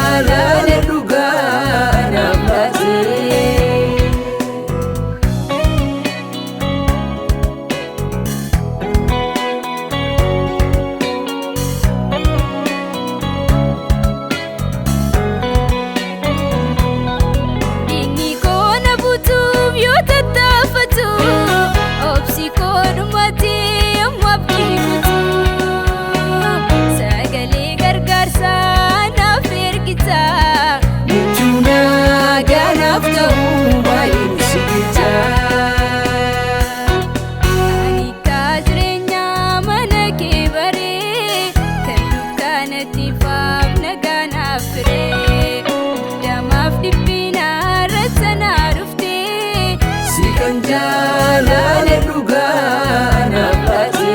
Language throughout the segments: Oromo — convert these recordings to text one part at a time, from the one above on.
jaalala dhugaa naaf laate. Jaalala dhugaa naaf laate.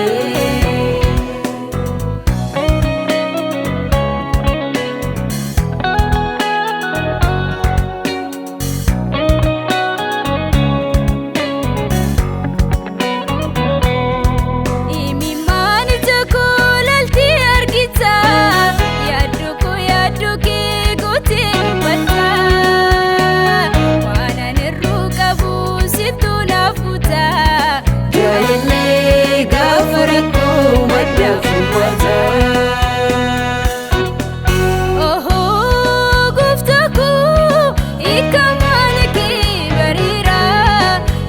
Imimmaan ija koo laaltee argita, yaaddu kee gootee dubbata. Waan ani irraa qabu situ naaf kuta. Jaalallee gaafa rakkoo madda furmaata. Gooftaa koo hiika mana kee bareera,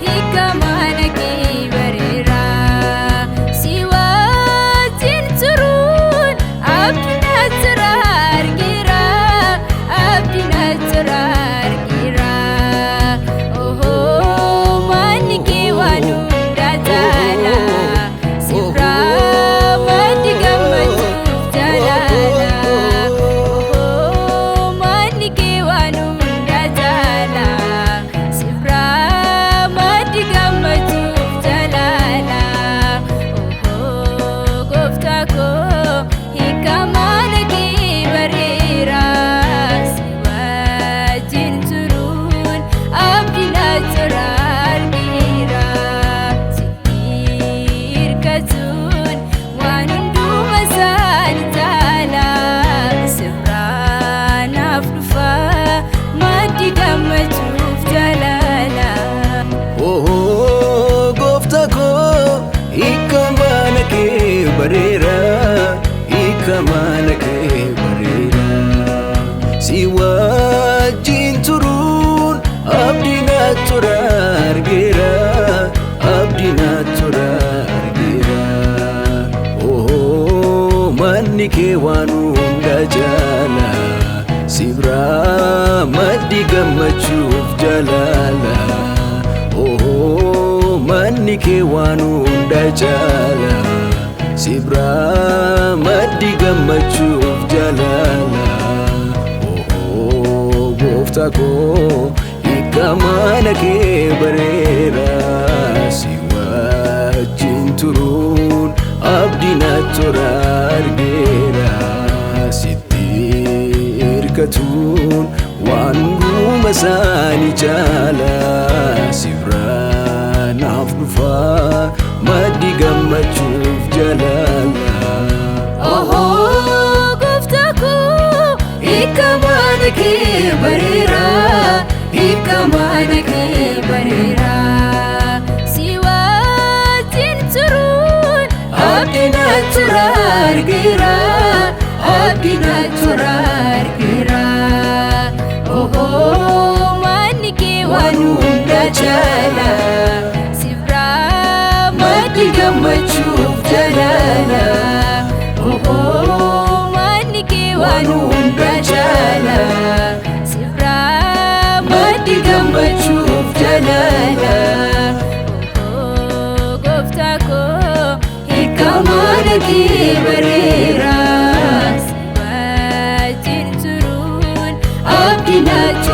hiika mana kee bareera. Si wajjin turuun abdii natti argira, abdii natti argira. Manni kee waan hundaa jaala, sirraa maddi gammachuuf jaalala. Manni kee waan hundaa jaala, sirraa maddi gammachuuf jaalala. Gooftaa koo hiika mana kee bareera, si wajjin turuun abdii natti argira. Sitti hirkatuun waan hunduma isaanii jaala, sirraa naaf dhufa maddi gammachuuf jaalala. Gooftaa koo hiika mana kee bareera, hiika mana kee bareera. Si wajjin turuun abdii natti argira, abdii natti argira. Manni kee waan hundaa jaala, sirraa maddi gammachuuf jaalala. Manni kee waan hundaa jaala, sirraa maddi gammachuuf jaalala. Gooftaa koo hiika mana kee bareera, si wajjin turuun abdii natti argira. Sitti hirkatuun waan hunduma isaanii jaala, sirraa naaf dhufa maddi gammachuuf jaalala. Gooftaa koo hiika mana kee bareera, hiika mana kee bareera. Si wajjin turuun abdii natti argira, abdii natti argira. Manni kee waan hundaa jaala, sirraa maddi gammachuuf jaalala. Manni kee waan hundaa jaala, sirraa maddi gammachuuf jaalala. Gooftaa koo hiika mana kee bareera, si wajjin turuun abdii natti